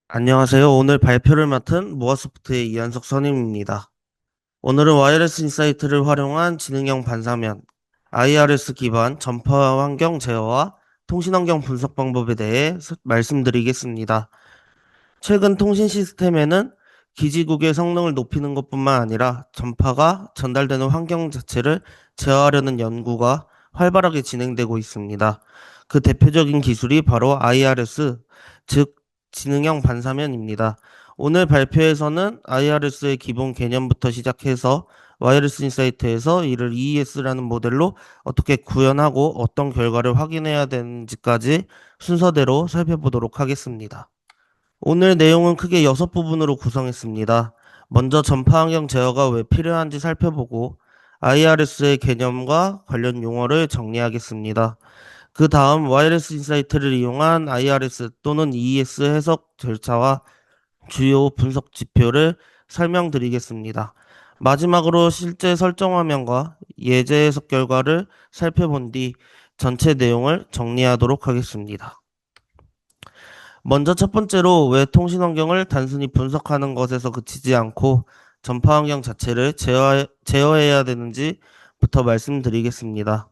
안녕하세요. 오늘 발표를 맡은 모아소프트의 이한석 선임입니다. 오늘은 와이어리스 인사이트를 활용한 지능형 반사면, IRS 기반 전파 환경 제어와 통신 환경 분석 방법에 대해 말씀드리겠습니다. 최근 통신 시스템에는 기지국의 성능을 높이는 것뿐만 아니라 전파가 전달되는 환경 자체를 제어하려는 연구가 활발하게 진행되고 있습니다. 그 대표적인 기술이 바로 IRS, 즉 지능형 반사면입니다. 오늘 발표에서는 IRS의 기본 개념부터 시작해서 와이어리스 인사이트에서 이를 EES라는 모델로 어떻게 구현하고 어떤 결과를 확인해야 되는지까지 순서대로 살펴보도록 하겠습니다. 오늘 내용은 크게 6부분으로 구성했습니다. 먼저 전파 환경 제어가 왜 필요한지 살펴보고 IRS의 개념과 관련 용어를 정리하겠습니다. 그 다음 와이어리스 인사이트를 이용한 IRS 또는 EES 해석 절차와 주요 분석 지표를 설명드리겠습니다. 마지막으로 실제 설정 화면과 예제 해석 결과를 살펴본 뒤 전체 내용을 정리하도록 하겠습니다. 먼저 첫 번째로 왜 통신 환경을 단순히 분석하는 것에서 그치지 않고 전파 환경 자체를 제어해야 되는지부터 말씀드리겠습니다.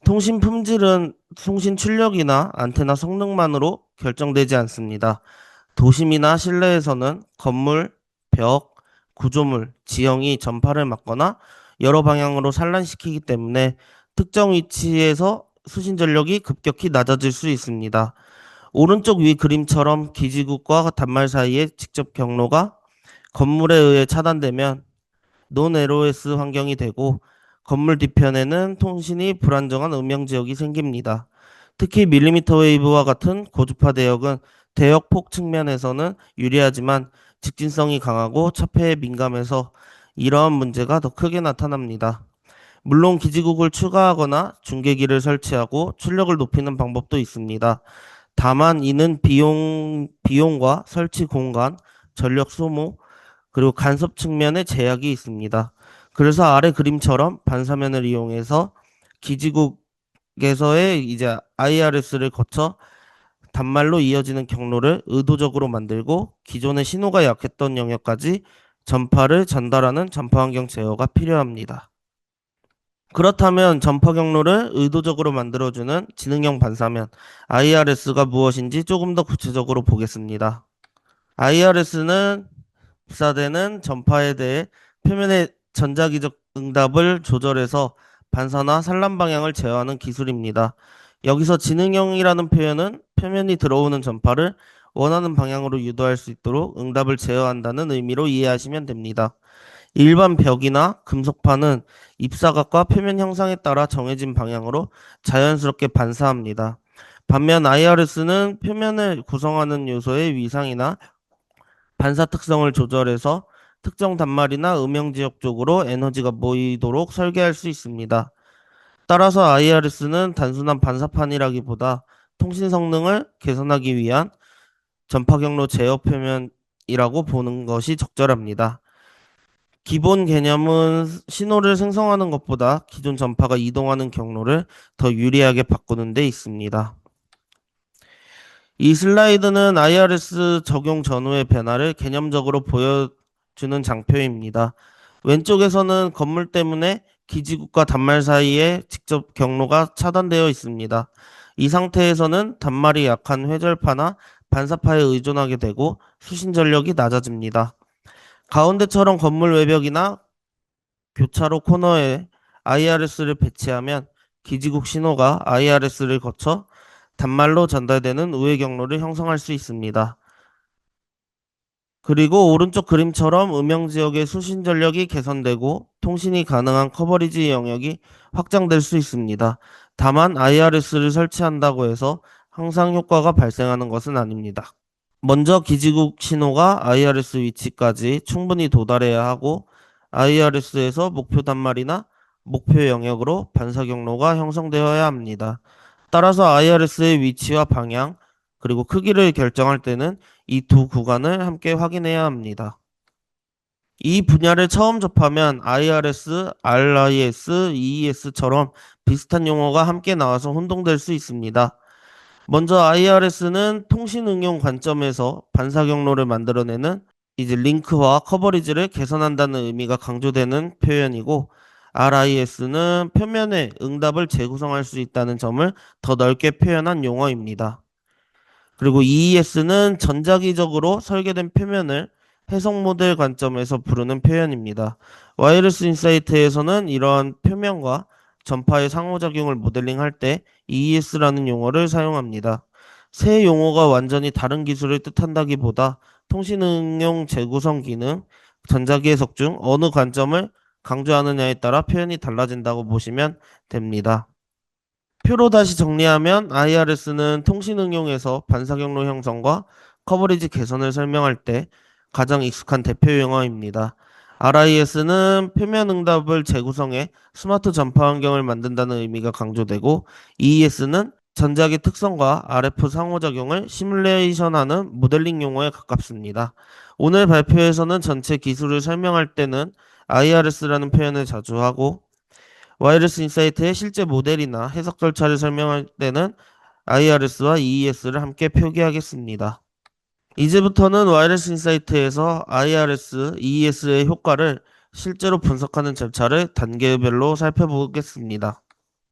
통신 품질은 통신 출력이나 안테나 성능만으로 결정되지 않습니다. 도심이나 실내에서는 건물, 벽, 구조물, 지형이 전파를 막거나 여러 방향으로 산란시키기 때문에 특정 위치에서 수신 전력이 급격히 낮아질 수 있습니다. 오른쪽 위 그림처럼 기지국과 단말 사이의 직접 경로가 건물에 의해 차단되면 논 LOS 환경이 되고 건물 뒤편에는 통신이 불안정한 음영 지역이 생깁니다. 특히 밀리미터 웨이브와 같은 고주파 대역은 대역폭 측면에서는 유리하지만 직진성이 강하고 차폐에 민감해서 이러한 문제가 더 크게 나타납니다. 물론 기지국을 추가하거나 중계기를 설치하고 출력을 높이는 방법도 있습니다. 다만 이는 비용과 설치 공간, 전력 소모, 그리고 간섭 측면에 제약이 있습니다. 그래서 아래 그림처럼 반사면을 이용해서 기지국에서의 이제 IRS를 거쳐 단말로 이어지는 경로를 의도적으로 만들고 기존의 신호가 약했던 영역까지 전파를 전달하는 전파 환경 제어가 필요합니다. 그렇다면 전파 경로를 의도적으로 만들어주는 지능형 반사면 IRS가 무엇인지 조금 더 구체적으로 보겠습니다. IRS는 발사되는 전파에 대해 표면의 전자기적 응답을 조절해서 반사나 산란 방향을 제어하는 기술입니다. 여기서 지능형이라는 표현은 표면이 들어오는 전파를 원하는 방향으로 유도할 수 있도록 응답을 제어한다는 의미로 이해하시면 됩니다. 일반 벽이나 금속판은 입사각과 표면 형상에 따라 정해진 방향으로 자연스럽게 반사합니다. 반면 IRS는 표면을 구성하는 요소의 위상이나 반사 특성을 조절해서 특정 단말이나 음영 지역 쪽으로 에너지가 모이도록 설계할 수 있습니다. 따라서 IRS는 단순한 반사판이라기보다 통신 성능을 개선하기 위한 전파 경로 제어 표면이라고 보는 것이 적절합니다. 기본 개념은 신호를 생성하는 것보다 기존 전파가 이동하는 경로를 더 유리하게 바꾸는 데 있습니다. 이 슬라이드는 IRS 적용 전후의 변화를 개념적으로 보여주는 장표입니다. 왼쪽에서는 건물 때문에 기지국과 단말 사이에 직접 경로가 차단되어 있습니다. 이 상태에서는 단말이 약한 회절파나 반사파에 의존하게 되고 수신 전력이 낮아집니다. 가운데처럼 건물 외벽이나 교차로 코너에 IRS를 배치하면 기지국 신호가 IRS를 거쳐 단말로 전달되는 우회 경로를 형성할 수 있습니다. 그리고 오른쪽 그림처럼 음영 지역의 수신 전력이 개선되고 통신이 가능한 커버리지 영역이 확장될 수 있습니다. 다만 IRS를 설치한다고 해서 항상 효과가 발생하는 것은 아닙니다. 먼저 기지국 신호가 IRS 위치까지 충분히 도달해야 하고 IRS에서 목표 단말이나 목표 영역으로 반사 경로가 형성되어야 합니다. 따라서 IRS의 위치와 방향, 그리고 크기를 결정할 때는 이 두 구간을 함께 확인해야 합니다. 이 분야를 처음 접하면 IRS, RIS, EES처럼 비슷한 용어가 함께 나와서 혼동될 수 있습니다. 먼저 IRS는 통신 응용 관점에서 반사 경로를 만들어내는 이제 링크와 커버리지를 개선한다는 의미가 강조되는 표현이고, RIS는 표면에 응답을 재구성할 수 있다는 점을 더 넓게 표현한 용어입니다. 그리고 EES는 전자기적으로 설계된 표면을 해석 모델 관점에서 부르는 표현입니다. 와이어리스 인사이트에서는 이러한 표면과 전파의 상호작용을 모델링할 때 EES라는 용어를 사용합니다. 세 용어가 완전히 다른 기술을 뜻한다기보다 통신 응용 재구성 기능, 전자기 해석 중 어느 관점을 강조하느냐에 따라 표현이 달라진다고 보시면 됩니다. 표로 다시 정리하면 IRS는 통신 응용에서 반사경로 형성과 커버리지 개선을 설명할 때 가장 익숙한 대표 용어입니다. RIS는 표면 응답을 재구성해 스마트 전파 환경을 만든다는 의미가 강조되고, EES는 전자기 특성과 RF 상호작용을 시뮬레이션하는 모델링 용어에 가깝습니다. 오늘 발표에서는 전체 기술을 설명할 때는 IRS라는 표현을 자주 하고, 와이어리스 인사이트의 실제 모델이나 해석 절차를 설명할 때는 IRS와 EES를 함께 표기하겠습니다. 이제부터는 와이어리스 인사이트에서 IRS, EES의 효과를 실제로 분석하는 절차를 단계별로 살펴보겠습니다.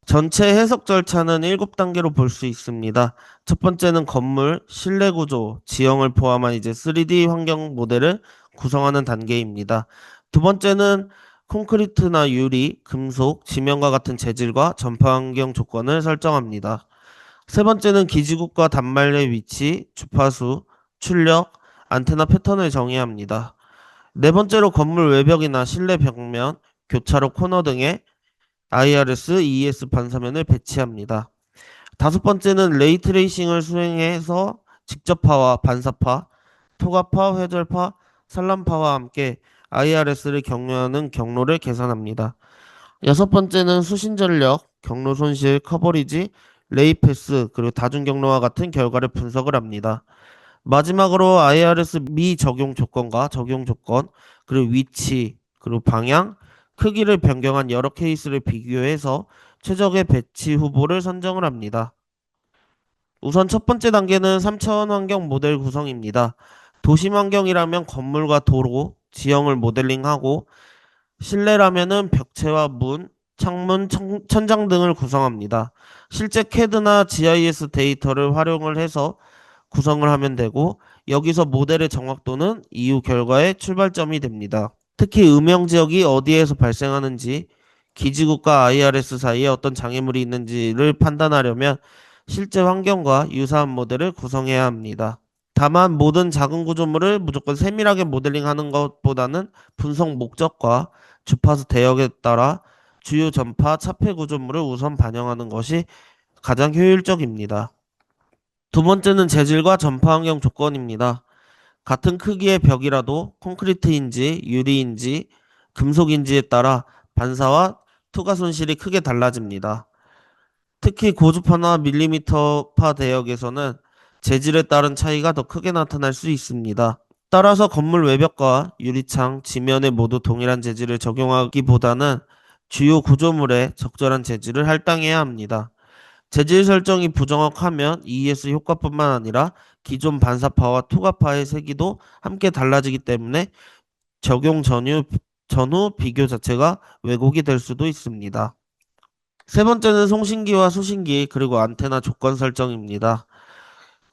전체 해석 절차는 7단계로 볼 수 있습니다. 첫 번째는 건물, 실내 구조, 지형을 포함한 이제 3D 환경 모델을 구성하는 단계입니다. 두 번째는 콘크리트나 유리, 금속, 지면과 같은 재질과 전파 환경 조건을 설정합니다. 세 번째는 기지국과 단말의 위치, 주파수, 출력, 안테나 패턴을 정의합니다. 네 번째로 건물 외벽이나 실내 벽면, 교차로 코너 등에 IRS, EES 반사면을 배치합니다. 다섯 번째는 레이트레이싱을 수행해서 직접파와 반사파, 토가파, 회절파, 산란파와 함께 IRS를 경료하는 경로를 계산합니다. 여섯 번째는 수신 전력, 경로 손실, 커버리지, 레이 패스, 그리고 다중 경로와 같은 결과를 분석을 합니다. 마지막으로 IRS 미적용 조건과 적용 조건, 그리고 위치, 그리고 방향, 크기를 변경한 여러 케이스를 비교해서 최적의 배치 후보를 선정을 합니다. 우선 첫 번째 단계는 3차원 환경 모델 구성입니다. 도심 환경이라면 건물과 도로, 지형을 모델링하고, 실내라면은 벽체와 문, 창문, 천장 등을 구성합니다. 실제 CAD나 GIS 데이터를 활용을 해서 구성을 하면 되고, 여기서 모델의 정확도는 이후 결과의 출발점이 됩니다. 특히 음영 지역이 어디에서 발생하는지, 기지국과 IRS 사이에 어떤 장애물이 있는지를 판단하려면 실제 환경과 유사한 모델을 구성해야 합니다. 다만 모든 작은 구조물을 무조건 세밀하게 모델링하는 것보다는 분석 목적과 주파수 대역에 따라 주요 전파 차폐 구조물을 우선 반영하는 것이 가장 효율적입니다. 두 번째는 재질과 전파 환경 조건입니다. 같은 크기의 벽이라도 콘크리트인지 유리인지 금속인지에 따라 반사와 투과 손실이 크게 달라집니다. 특히 고주파나 밀리미터파 대역에서는 재질에 따른 차이가 더 크게 나타날 수 있습니다. 따라서 건물 외벽과 유리창, 지면에 모두 동일한 재질을 적용하기보다는 주요 구조물에 적절한 재질을 할당해야 합니다. 재질 설정이 부정확하면 ES 효과뿐만 아니라 기존 반사파와 투과파의 세기도 함께 달라지기 때문에 적용 전후 비교 자체가 왜곡이 될 수도 있습니다. 세 번째는 송신기와 수신기 그리고 안테나 조건 설정입니다.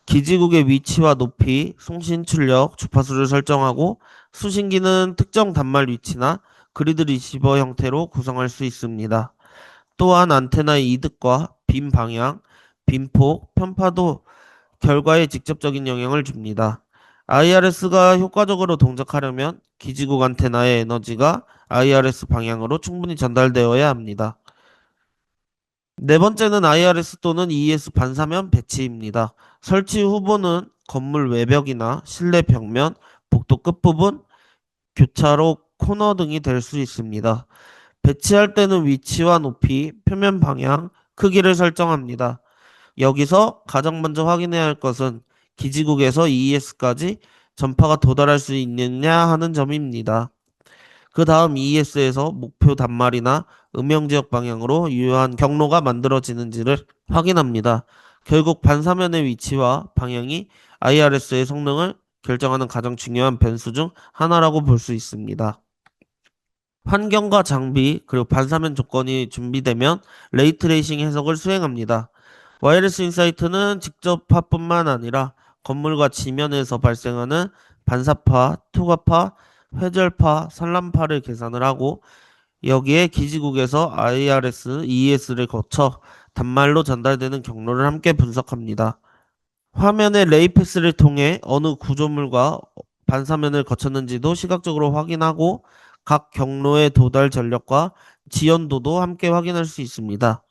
기지국의 위치와 높이, 송신 출력, 주파수를 설정하고 수신기는 특정 단말 위치나 그리드 리시버 형태로 구성할 수 있습니다. 또한 안테나의 이득과 빔 방향, 빔폭, 편파도 결과에 직접적인 영향을 줍니다. IRS가 효과적으로 동작하려면 기지국 안테나의 에너지가 IRS 방향으로 충분히 전달되어야 합니다. 네 번째는 IRS 또는 ES 반사면 배치입니다. 설치 후보는 건물 외벽이나 실내 벽면, 복도 끝부분, 교차로 코너 등이 될 수 있습니다. 배치할 때는 위치와 높이, 표면 방향, 크기를 설정합니다. 여기서 가장 먼저 확인해야 할 것은 기지국에서 EES까지 전파가 도달할 수 있느냐 하는 점입니다. 그 다음 ES에서 목표 단말이나 음영 지역 방향으로 유효한 경로가 만들어지는지를 확인합니다. 결국 반사면의 위치와 방향이 IRS의 성능을 결정하는 가장 중요한 변수 중 하나라고 볼 수 있습니다. 환경과 장비, 그리고 반사면 조건이 준비되면 레이트레이싱 해석을 수행합니다. 와이어리스 인사이트는 직접파뿐만 아니라 건물과 지면에서 발생하는 반사파, 투과파, 회절파, 산란파를 계산을 하고 여기에 기지국에서 IRS, ES를 거쳐 단말로 전달되는 경로를 함께 분석합니다. 화면의 레이패스를 통해 어느 구조물과 반사면을 거쳤는지도 시각적으로 확인하고 각 경로의 도달 전력과 지연도도 함께 확인할 수 있습니다.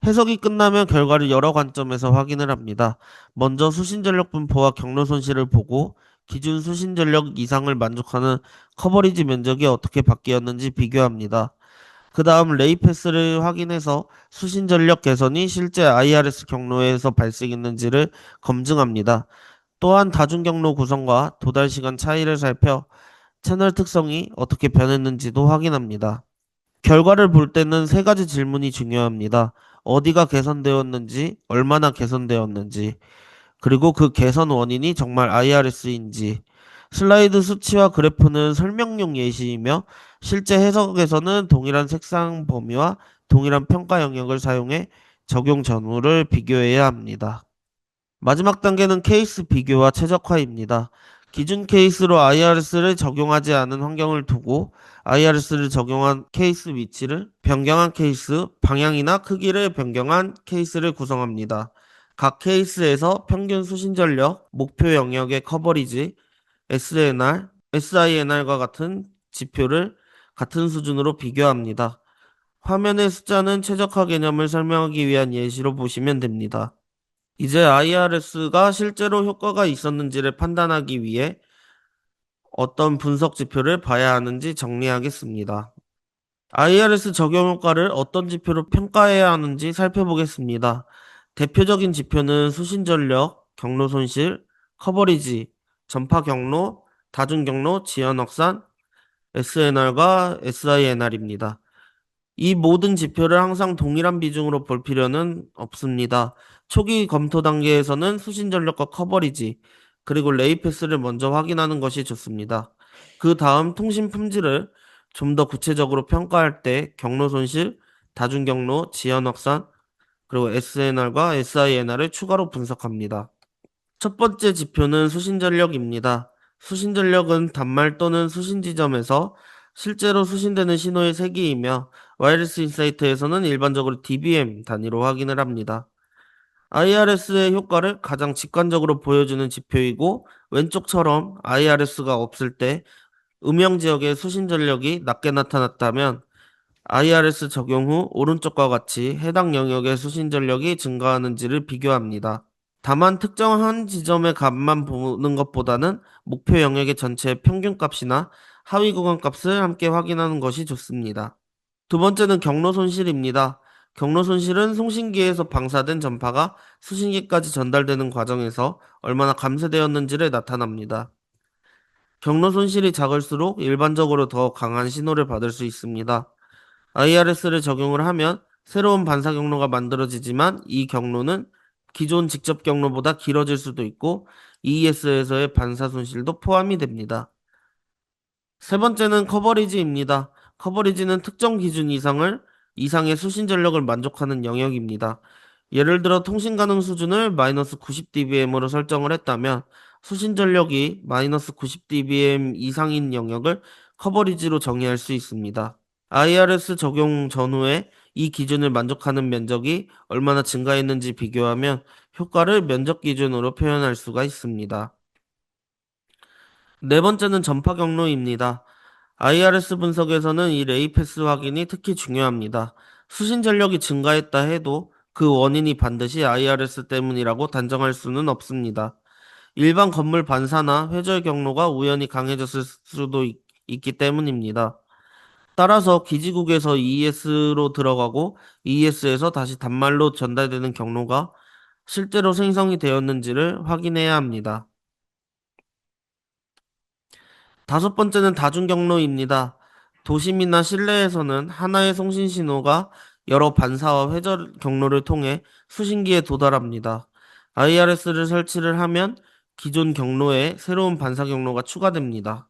해석이 끝나면 결과를 여러 관점에서 확인을 합니다. 먼저 수신전력 분포와 경로 손실을 보고 기준 수신전력 이상을 만족하는 커버리지 면적이 어떻게 바뀌었는지 비교합니다. 그 다음 레이패스를 확인해서 수신전력 개선이 실제 IRS 경로에서 발생했는지를 검증합니다. 또한 다중경로 구성과 도달 시간 차이를 살펴 채널 특성이 어떻게 변했는지도 확인합니다. 결과를 볼 때는 세 가지 질문이 중요합니다. 어디가 개선되었는지, 얼마나 개선되었는지, 그리고 그 개선 원인이 정말 IRS인지. 슬라이드 수치와 그래프는 설명용 예시이며 실제 해석에서는 동일한 색상 범위와 동일한 평가 영역을 사용해 적용 전후를 비교해야 합니다. 마지막 단계는 케이스 비교와 최적화입니다. 기준 케이스로 IRS를 적용하지 않은 환경을 두고 IRS를 적용한 케이스 위치를 변경한 케이스, 방향이나 크기를 변경한 케이스를 구성합니다. 각 케이스에서 평균 수신 전력, 목표 영역의 커버리지, SNR, SINR과 같은 지표를 같은 수준으로 비교합니다. 화면의 숫자는 최적화 개념을 설명하기 위한 예시로 보시면 됩니다. 이제 IRS가 실제로 효과가 있었는지를 판단하기 위해 어떤 분석 지표를 봐야 하는지 정리하겠습니다. IRS 적용 효과를 어떤 지표로 평가해야 하는지 살펴보겠습니다. 대표적인 지표는 수신 전력, 경로 손실, 커버리지, 전파 경로, 다중 경로, 지연 확산, SNR과 SINR입니다. 이 모든 지표를 항상 동일한 비중으로 볼 필요는 없습니다. 초기 검토 단계에서는 수신 전력과 커버리지, 그리고 레이패스를 먼저 확인하는 것이 좋습니다. 그 다음 통신 품질을 좀 더 구체적으로 평가할 때 경로 손실, 다중 경로, 지연 확산, 그리고 SNR과 SINR을 추가로 분석합니다. 첫 번째 지표는 수신전력입니다. 수신전력은 단말 또는 수신 지점에서 실제로 수신되는 신호의 세기이며 와이어리스 인사이트에서는 일반적으로 dBm 단위로 확인을 합니다. IRS의 효과를 가장 직관적으로 보여주는 지표이고 왼쪽처럼 IRS가 없을 때 음영 지역의 수신 전력이 낮게 나타났다면 IRS 적용 후 오른쪽과 같이 해당 영역의 수신 전력이 증가하는지를 비교합니다. 다만 특정한 지점의 값만 보는 것보다는 목표 영역의 전체 평균값이나 하위 구간 값을 함께 확인하는 것이 좋습니다. 두 번째는 경로 손실입니다. 경로 손실은 송신기에서 방사된 전파가 수신기까지 전달되는 과정에서 얼마나 감쇄되었는지를 나타납니다. 경로 손실이 작을수록 일반적으로 더 강한 신호를 받을 수 있습니다. IRS를 적용을 하면 새로운 반사 경로가 만들어지지만 이 경로는 기존 직접 경로보다 길어질 수도 있고 EES에서의 반사 손실도 포함이 됩니다. 세 번째는 커버리지입니다. 커버리지는 특정 기준 이상의 수신 전력을 만족하는 영역입니다. 예를 들어 통신 가능 수준을 마이너스 90dBm으로 설정을 했다면 수신 전력이 마이너스 90dBm 이상인 영역을 커버리지로 정의할 수 있습니다. IRS 적용 전후에 이 기준을 만족하는 면적이 얼마나 증가했는지 비교하면 효과를 면적 기준으로 표현할 수가 있습니다. 네 번째는 전파 경로입니다. IRS 분석에서는 이 레이패스 확인이 특히 중요합니다. 수신 전력이 증가했다 해도 그 원인이 반드시 IRS 때문이라고 단정할 수는 없습니다. 일반 건물 반사나 회절 경로가 우연히 강해졌을 수도 있기 때문입니다. 따라서 기지국에서 ES로 들어가고 ES에서 다시 단말로 전달되는 경로가 실제로 생성이 되었는지를 확인해야 합니다. 다섯 번째는 다중 경로입니다. 도심이나 실내에서는 하나의 송신 신호가 여러 반사와 회절 경로를 통해 수신기에 도달합니다. IRS를 설치를 하면 기존 경로에 새로운 반사 경로가 추가됩니다.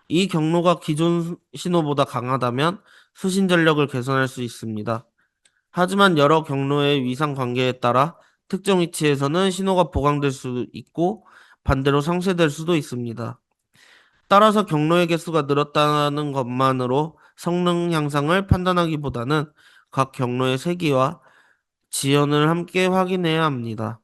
이 경로가 기존 신호보다 강하다면 수신 전력을 개선할 수 있습니다. 하지만 여러 경로의 위상 관계에 따라 특정 위치에서는 신호가 보강될 수 있고 반대로 상쇄될 수도 있습니다. 따라서 경로의 개수가 늘었다는 것만으로 성능 향상을 판단하기보다는 각 경로의 세기와 지연을 함께 확인해야 합니다.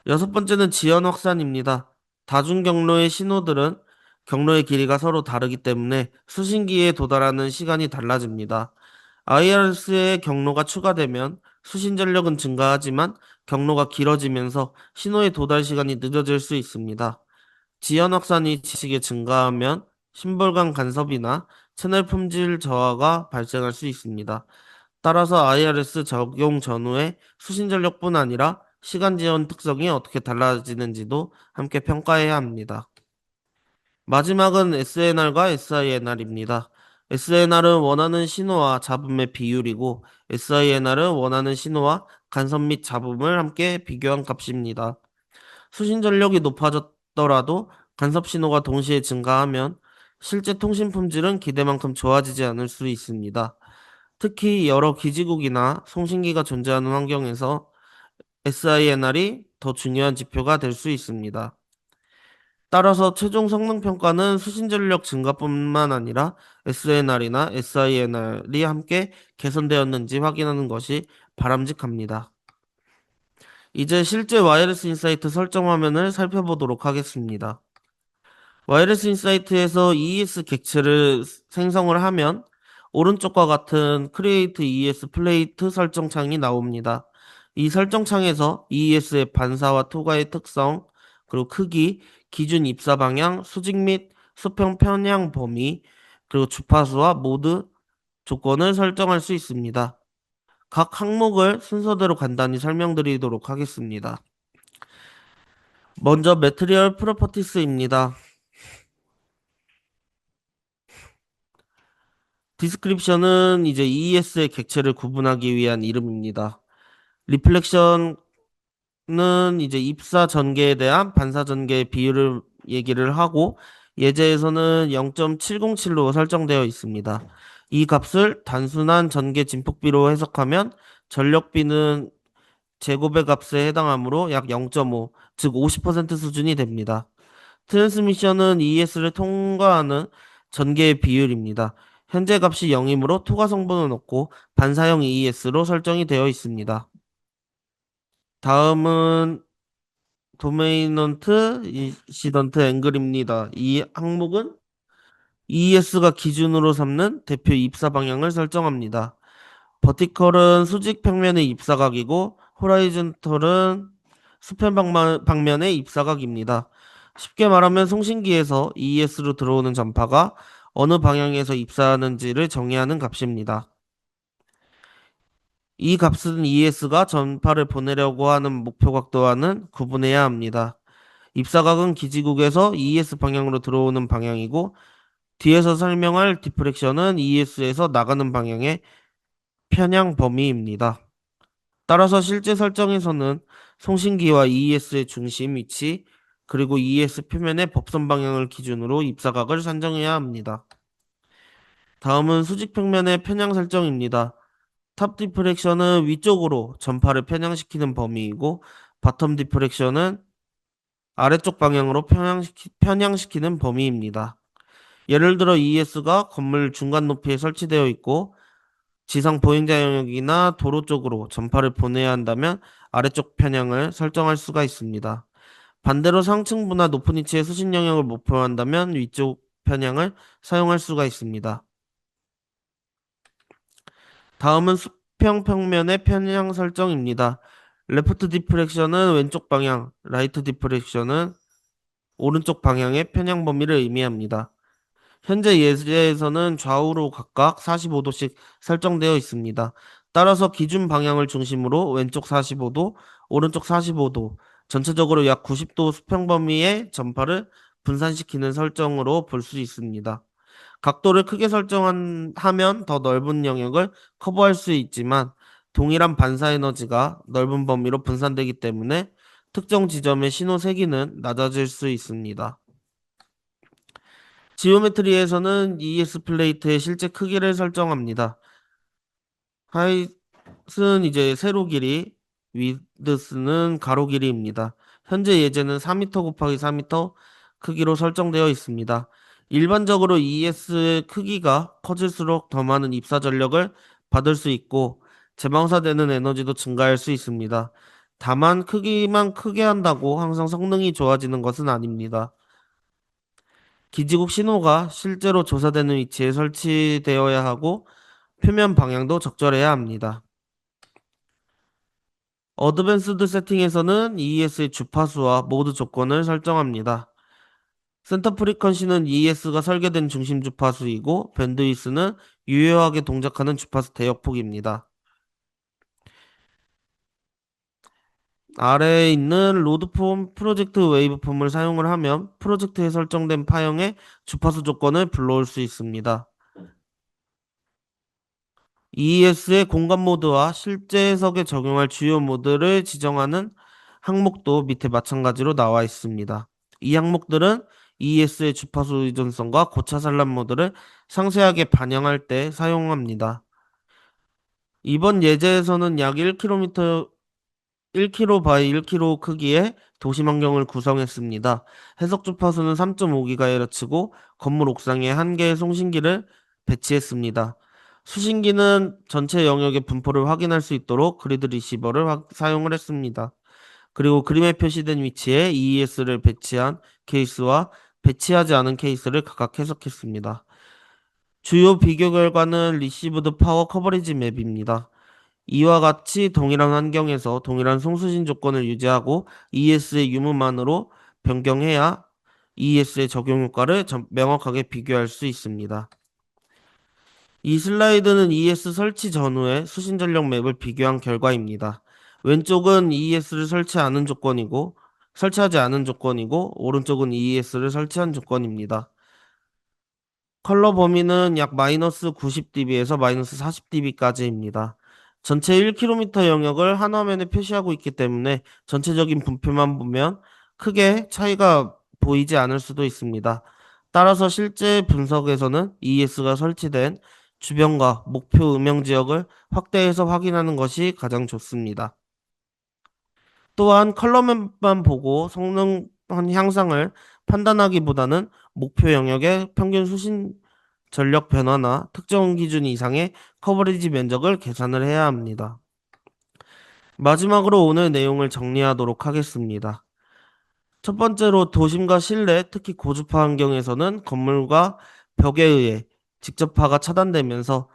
여섯 번째는 지연 확산입니다. 다중 경로의 신호들은 경로의 길이가 서로 다르기 때문에 수신기에 도달하는 시간이 달라집니다. IRS의 경로가 추가되면 수신 전력은 증가하지만 경로가 길어지면서 신호의 도달 시간이 늦어질 수 있습니다. 지연 확산이 지식에 증가하면 심볼간 간섭이나 채널 품질 저하가 발생할 수 있습니다. 따라서 IRS 적용 전후에 수신 전력뿐 아니라 시간 지연 특성이 어떻게 달라지는지도 함께 평가해야 합니다. 마지막은 SNR과 SINR입니다. SNR은 원하는 신호와 잡음의 비율이고 SINR은 원하는 신호와 간섭 및 잡음을 함께 비교한 값입니다. 수신 전력이 높아졌더라도 간섭 신호가 동시에 증가하면 실제 통신 품질은 기대만큼 좋아지지 않을 수 있습니다. 특히 여러 기지국이나 송신기가 존재하는 환경에서 SINR이 더 중요한 지표가 될 수 있습니다. 따라서 최종 성능 평가는 수신 전력 증가뿐만 아니라 SNR이나 SINR이 함께 개선되었는지 확인하는 것이 바람직합니다. 이제 실제 와이어리스 인사이트 설정 화면을 살펴보도록 하겠습니다. 와이어리스 인사이트에서 ES 객체를 생성을 하면 오른쪽과 같은 Create ES 플레이트 설정 창이 나옵니다. 이 설정 창에서 ES의 반사와 투과의 특성, 그리고 크기, 기준 입사 방향, 수직 및 수평 편향 범위, 그리고 주파수와 모드 조건을 설정할 수 있습니다. 각 항목을 순서대로 간단히 설명드리도록 하겠습니다. 먼저 매트리얼 프로퍼티스입니다. 디스크립션은 이제 ES의 객체를 구분하기 위한 이름입니다. 리플렉션은 이제 입사 전개에 대한 반사 전개의 비율을 얘기를 하고 예제에서는 0.707로 설정되어 있습니다. 이 값을 단순한 전개 진폭비로 해석하면 전력비는 제곱의 값에 해당하므로 약 0.5, 즉 50% 수준이 됩니다. 트랜스미션은 ES를 통과하는 전개의 비율입니다. 현재 값이 0이므로 투과 성분은 없고 반사형 ES로 설정이 되어 있습니다. 다음은 도메이넌트 인시던트 앵글입니다. 이 항목은 ES가 기준으로 삼는 대표 입사 방향을 설정합니다. 버티컬은 수직 평면의 입사각이고 호라이즌털은 수평 방면의 입사각입니다. 쉽게 말하면 송신기에서 ES로 들어오는 전파가 어느 방향에서 입사하는지를 정의하는 값입니다. 이 값은 ES가 전파를 보내려고 하는 목표 각도와는 구분해야 합니다. 입사각은 기지국에서 ES 방향으로 들어오는 방향이고 뒤에서 설명할 디프렉션은 ES에서 나가는 방향의 편향 범위입니다. 따라서 실제 설정에서는 송신기와 ES의 중심 위치, 그리고 ES 표면의 법선 방향을 기준으로 입사각을 산정해야 합니다. 다음은 수직 평면의 편향 설정입니다. 탑 디프렉션은 위쪽으로 전파를 편향시키는 범위이고, 바텀 디프렉션은 아래쪽 방향으로 편향시키는 범위입니다. 예를 들어 ES가 건물 중간 높이에 설치되어 있고, 지상 보행자 영역이나 도로 쪽으로 전파를 보내야 한다면 아래쪽 편향을 설정할 수가 있습니다. 반대로 상층부나 높은 위치의 수신 영역을 목표한다면 위쪽 편향을 사용할 수가 있습니다. 다음은 수평 평면의 편향 설정입니다. 레프트 디프렉션은 왼쪽 방향, 라이트 디프렉션은 오른쪽 방향의 편향 범위를 의미합니다. 현재 예제에서는 좌우로 각각 45도씩 설정되어 있습니다. 따라서 기준 방향을 중심으로 왼쪽 45도, 오른쪽 45도, 전체적으로 약 90도 수평 범위의 전파를 분산시키는 설정으로 볼 수 있습니다. 각도를 크게 하면 더 넓은 영역을 커버할 수 있지만 동일한 반사 에너지가 넓은 범위로 분산되기 때문에 특정 지점의 신호 세기는 낮아질 수 있습니다. 지오메트리에서는 ES 플레이트의 실제 크기를 설정합니다. 하잇은 이제 세로 길이, 위드스는 가로 길이입니다. 현재 예제는 4m 곱하기 4m 크기로 설정되어 있습니다. 일반적으로 ES의 크기가 커질수록 더 많은 입사 전력을 받을 수 있고 재방사되는 에너지도 증가할 수 있습니다. 다만 크기만 크게 한다고 항상 성능이 좋아지는 것은 아닙니다. 기지국 신호가 실제로 조사되는 위치에 설치되어야 하고 표면 방향도 적절해야 합니다. 어드밴스드 세팅에서는 ES의 주파수와 모드 조건을 설정합니다. 센터 프리퀀시는 ES가 설계된 중심 주파수이고 밴드위스는 유효하게 동작하는 주파수 대역폭입니다. 아래에 있는 로드폼 프로젝트 웨이브폼을 사용을 하면 프로젝트에 설정된 파형의 주파수 조건을 불러올 수 있습니다. ES의 공간 모드와 실제 해석에 적용할 주요 모드를 지정하는 항목도 밑에 마찬가지로 나와 있습니다. 이 항목들은 ES의 주파수 의존성과 고차 산란 모드를 상세하게 반영할 때 사용합니다. 이번 예제에서는 약 1km, 1km 바이 1km 크기의 도심 환경을 구성했습니다. 해석 주파수는 3.5GHz고 건물 옥상에 한 개의 송신기를 배치했습니다. 수신기는 전체 영역의 분포를 확인할 수 있도록 그리드 리시버를 사용을 했습니다. 그리고 그림에 표시된 위치에 EES를 배치한 케이스와 배치하지 않은 케이스를 각각 해석했습니다. 주요 비교 결과는 리시브드 파워 커버리지 맵입니다. 이와 같이 동일한 환경에서 동일한 송수신 조건을 유지하고 ES의 유무만으로 변경해야 ES의 적용 효과를 명확하게 비교할 수 있습니다. 이 슬라이드는 ES 설치 전후의 수신 전력 맵을 비교한 결과입니다. 왼쪽은 ES를 설치하지 않은 조건이고 오른쪽은 ES를 설치한 조건입니다. 컬러 범위는 약 마이너스 90dB에서 마이너스 40dB까지입니다. 전체 1km 영역을 한 화면에 표시하고 있기 때문에 전체적인 분표만 보면 크게 차이가 보이지 않을 수도 있습니다. 따라서 실제 분석에서는 ES가 설치된 주변과 목표 음영 지역을 확대해서 확인하는 것이 가장 좋습니다. 또한 컬러맵만 보고 성능 향상을 판단하기보다는 목표 영역의 평균 수신 전력 변화나 특정 기준 이상의 커버리지 면적을 계산을 해야 합니다. 마지막으로 오늘 내용을 정리하도록 하겠습니다. 첫 번째로 도심과 실내, 특히 고주파 환경에서는 건물과 벽에 의해 직접파가 차단되면서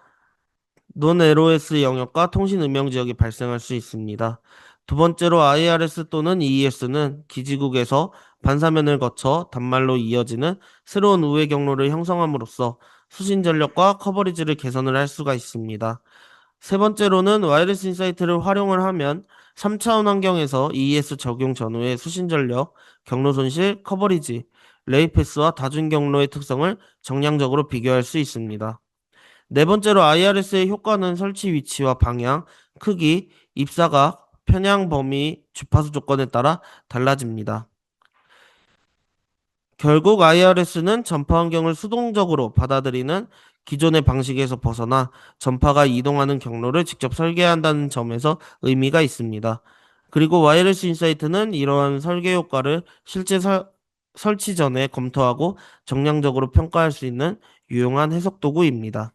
논-LOS 영역과 통신 음영 지역이 발생할 수 있습니다. 두 번째로 IRS 또는 EES는 기지국에서 반사면을 거쳐 단말로 이어지는 새로운 우회 경로를 형성함으로써 수신 전력과 커버리지를 개선을 할 수가 있습니다. 세 번째로는 와이어리스 인사이트를 활용을 하면 3차원 환경에서 EES 적용 전후의 수신 전력, 경로 손실, 커버리지, 레이 패스와 다중 경로의 특성을 정량적으로 비교할 수 있습니다. 네 번째로 IRS의 효과는 설치 위치와 방향, 크기, 입사각, 편향 범위, 주파수 조건에 따라 달라집니다. 결국 IRS는 전파 환경을 수동적으로 받아들이는 기존의 방식에서 벗어나 전파가 이동하는 경로를 직접 설계한다는 점에서 의미가 있습니다. 그리고 와이어리스 인사이트는 이러한 설계 효과를 설치 전에 검토하고 정량적으로 평가할 수 있는 유용한 해석 도구입니다.